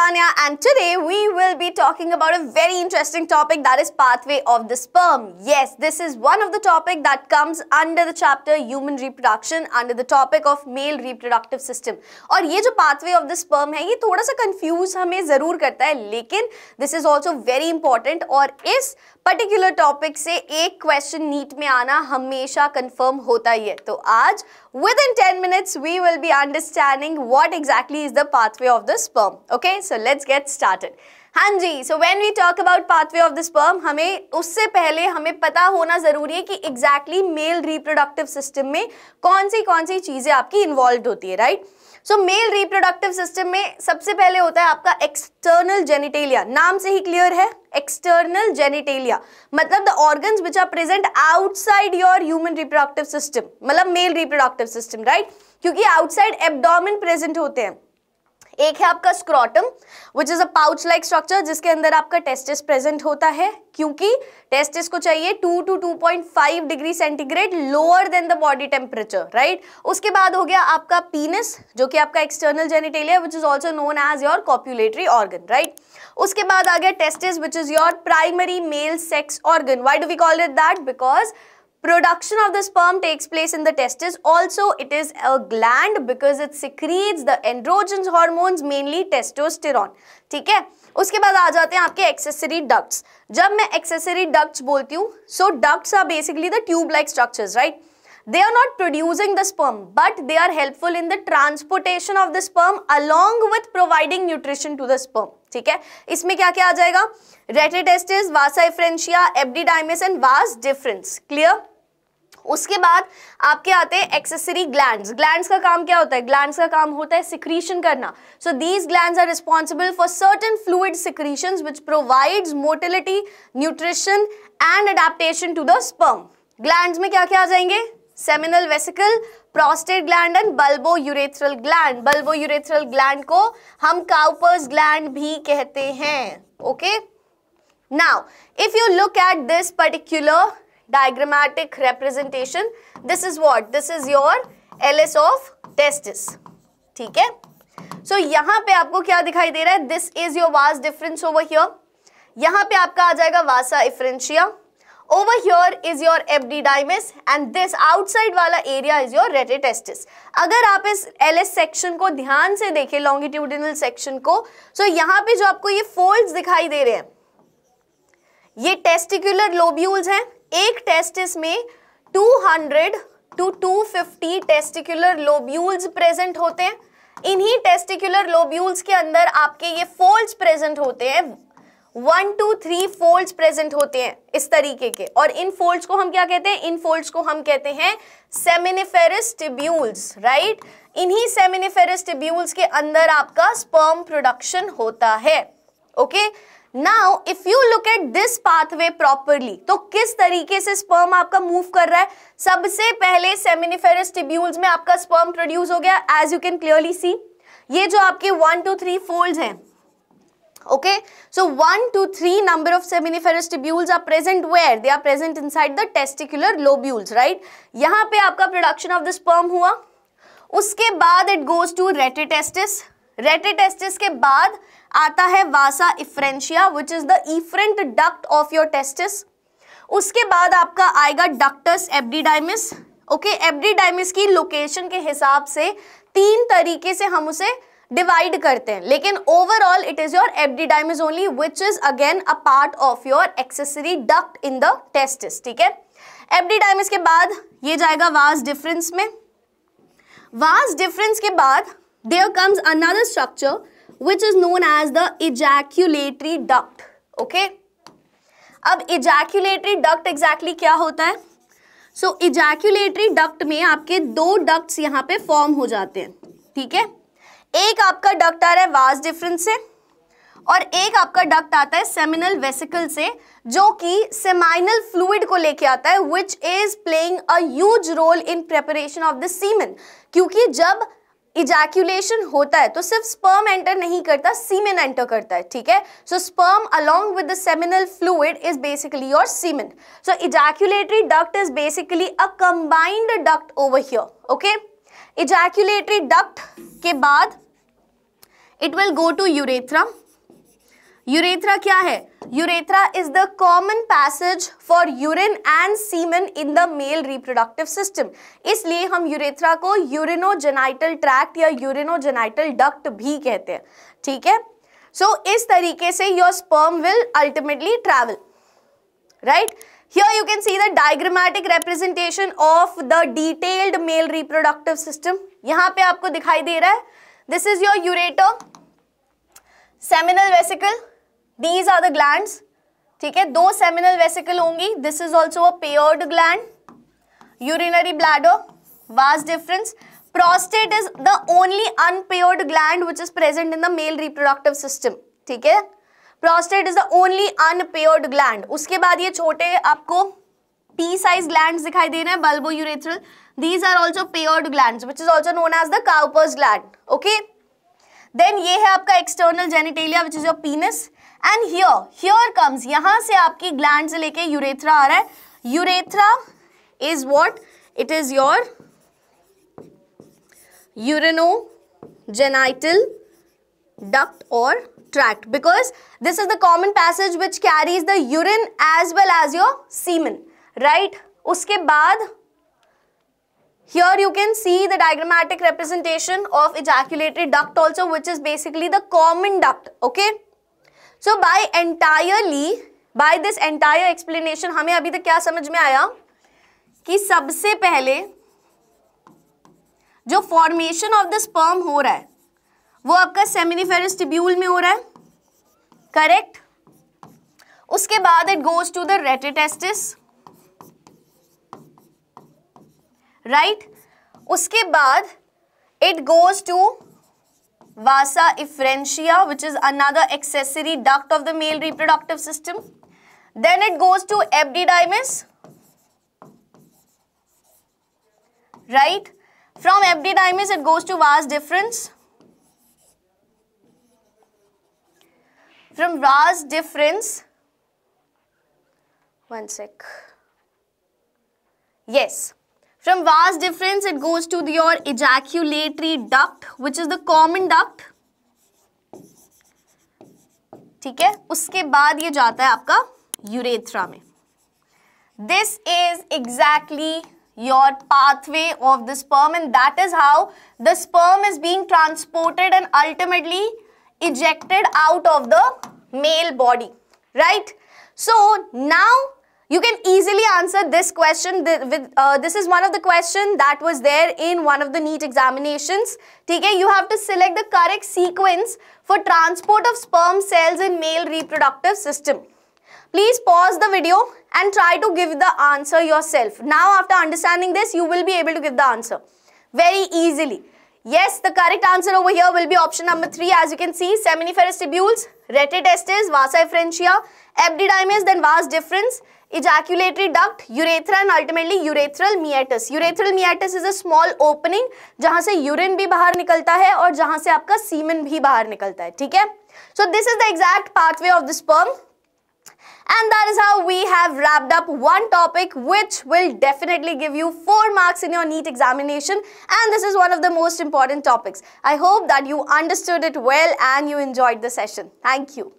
Tanya and today we will be talking about a very interesting topic, that is pathway of the sperm. Yes, this is one of the topic that comes under the chapter human reproduction under the topic of male reproductive system. और ये जो pathway of the sperm है ये थोड़ा सा confuse हमें ज़रूर करता है, लेकिन this is also very important और इस पर्टिकुलर टॉपिक से एक क्वेश्चन नीट में आना हमेशा कंफर्म होता ही है. तो आज within 10 minutes we will be understanding what exactly is the pathway of the sperm. Okay, so let's get started. हाँ जी, so when we talk about pathway of the sperm, हमें उससे पहले हमें पता होना जरूरी है कि exactly male reproductive system में कौन सी चीजें आपकी इन्वॉल्व होती है, राइट? सो मेल रिप्रोडक्टिव सिस्टम में सबसे पहले होता है आपका एक्सटर्नल जेनिटेलिया. नाम से ही क्लियर है, एक्सटर्नल जेनिटेलिया मतलब the organs which are present outside your human reproductive system, मतलब मेल रिप्रोडक्टिव सिस्टम, राइट? क्योंकि आउटसाइड एब्डोमेन प्रेजेंट होते हैं. एक है आपका scrotum which is a pouch like structure जिसके अंदर आपका टेस्टिस प्रेजेंट होता है, क्योंकि टेस्टिस को चाहिए 2 to 2.5 degree centigrade lower than the body temperature, right? उसके बाद हो गया आपका पीनस जो कि आपका external genitalia which is also known as your copulatory organ, right? उसके बाद आ गया testis which is your primary male sex organ. Why do we call it that? Because production of the sperm takes place in the testis. Also it is a gland because it secretes the androgen hormones, mainly testosterone. ठीक है, उसके बाद आ जाते हैं आपके accessory ducts. जब मैं accessory ducts बोलती हूँ, so ducts are basically the tube-like structures, right? They are not producing the sperm, but they are helpful in the transportation of the sperm along with providing nutrition to the sperm. ठीक है, इसमें क्या क्या आ जाएगा? Retitestis, vasa efferentia, epididymis and vas deferens. Clear? उसके बाद आपके आते हैं एक्सेसरी ग्लैंड्स. ग्लैंड्स का काम क्या होता है? ग्लैंड्स का काम होता है सिक्रीशन करना. So these glands are responsible for certain fluid secretions which provides motility, nutrition and adaptation to the sperm. Glands में क्या क्या आ जाएंगे? Seminal vesicle, prostate gland and bulbourethral gland. Bulbourethral gland को हम काउपर्स ग्लैंड भी कहते हैं. Okay, now if you look at this particular diagrammatic representation, this is what? This is your LS of testis. ठीक है, so यहाँ पे आपको क्या दिखाई दे रहा है? This is your vas deferens over here. यहाँ पे आपका आ जाएगा vasa efferentia. Over here is your epididymis and this outside वाला area is your retitestis. अगर आप इस LS section को ध्यान से देखें, longitudinal section को, so यहाँ पे जो आपको ये folds दिखाई दे रहे हैं ये टेस्टिकुलर लोब्यूल्स हैं. एक टेस्टिस में 200 to 250 टेस्टिकुलर लोब्यूल्स प्रेजेंट होते हैं. इन्हीं टेस्टिकुलर लोब्यूल्स के अंदर आपके ये फोल्ड्स प्रेजेंट होते हैं. 1 to 3 फोल्ड्स प्रेजेंट होते हैं इस तरीके के, और इन फोल्ड्स को हम क्या कहते हैं? इन फोल्ड्स को हम कहते हैं सेमिनिफेरस टिब्यूल्स, राइट? इन्हीं सेमिनिफेरस टिब्यूल्स के अंदर आपका स्पर्म प्रोडक्शन होता है. Okay, Now, if you look at this pathway properly, तो किस तरीके से sperm आपका मूव कर रहा है? सबसे पहले seminiferous tubules में आपका sperm प्रोड्यूस हो गया, as you can clearly see. ये जो आपके 1 to 3 folds हैं, okay? So 1 to 3 number of seminiferous tubules are present where? They are present inside the testicular lobules, right? यहाँ पे आपका production of the sperm हुआ. उसके बाद it goes to retitestis. Retitestis के बाद आता है vasa efferentia which is the efferent duct of your testis. उसके बाद आपका आएगा डक्टस एपिडिडाइमिस. ओके, एपिडिडाइमिस की लोकेशन के हिसाब से 3 तरीके से हम उसे डिवाइड करते हैं, लेकिन overall it is your epididymis only which is again a part of your accessory duct in the testis. ठीक है, एपिडिडाइमिस के बाद ये जाएगा वास डिफरेंस में. वास डिफरेंस के बाद there comes another structure which is known as the ejaculatory duct. Okay, अब ejaculatory duct exactly क्या होता है? So ejaculatory duct में आपके 2 ducts यहाँ पे फॉर्म हो जाते हैं. ठीक है, एक आपका duct आ रहा है vas deferens से और एक आपका duct आता है seminal vesicle से, जो कि seminal fluid को लेके आता है which is playing a huge role in preparation of the semen. क्योंकि जब इजैक्यूलेशन होता है तो सिर्फ स्पर्म एंटर नहीं करता, सीमेन एंटर करता है. ठीक है, so sperm along with the seminal fluid is basically your semen. So ejaculatory duct is basically a combined duct over here. Okay, ejaculatory duct के बाद It will go to urethra. Urethra क्या है? Urethra is the common passage for urine and semen in the male reproductive system. इसलिए हम urethra को urinogenital tract या urinogenital duct भी कहते हैं. ठीक है? So इस तरीके से your sperm will ultimately travel. Right? Here you can see the diagrammatic representation of the detailed male reproductive system. यहाँ पे आपको दिखाई दे रहा है. This is your ureter, seminal vesicle. These are the glands. ठीक है, 2 seminal vesicle होंगी. This is also a paired gland. Urinary bladder, vas deferens. Prostate is the only unpaired gland which is present in the male reproductive system. ठीक है, prostate is the only unpaired gland. उसके बाद ये छोटे आपको pea-sized glands दिखाई दे रहे हैं, bulbourethral. These are also paired glands, which is also known as the Cowper's gland. Okay. Then ये है आपका external genitalia, which is your penis. And here comes, यहाँ से आपकी gland से लेके urethra आ रहा है. Urethra is what? It is your urinogenital duct or tract, because this is the common passage which carries the urine as well as your semen, right? उसके बाद here you can see the diagrammatic representation of ejaculatory duct also, which is basically the common duct. Okay, so by this entire explanation हमें अभी तक क्या समझ में आया कि सबसे पहले जो फॉर्मेशन ऑफ द स्पर्म हो रहा है वो आपका सेमिनिफेरस टिब्यूल में हो रहा है, करेक्ट. उसके बाद it goes to the rete testis, right. उसके बाद it goes to vasa efferentia, which is another accessory duct of the male reproductive system. Then it goes to epididymis, right. From epididymis it goes to vas deferens. From vas deferens, one sec. Yes, from vas deferens it goes to your ejaculatory duct, which is the common duct. ठीक है, उसके बाद ये जाता है आपका urethra में. This is exactly your pathway of the sperm, and that is how the sperm is being transported and ultimately ejected out of the male body, right? So now you can easily answer this question this is one of the questions that was there in one of the NEET examinations. ठीक है, you have to select the correct sequence for transport of sperm cells in male reproductive system. Please pause the video and try to give the answer yourself. Now after understanding this, you will be able to give the answer very easily. Yes, the correct answer over here will be option number 3. As you can see, seminiferous tubules, retitestis, vasa efferentia, epididymis, then vas deferens, ejaculatory duct, urethra, and ultimately urethral meatus. Urethral meatus is a small opening जहाँ से urine भी बाहर निकलता है और जहाँ से आपका semen भी बाहर निकलता है. ठीक है? So this is the exact pathway of the sperm. And that is how we have wrapped up one topic which will definitely give you 4 marks in your NEET examination, and this is one of the most important topics. I hope that you understood it well and you enjoyed the session. Thank you.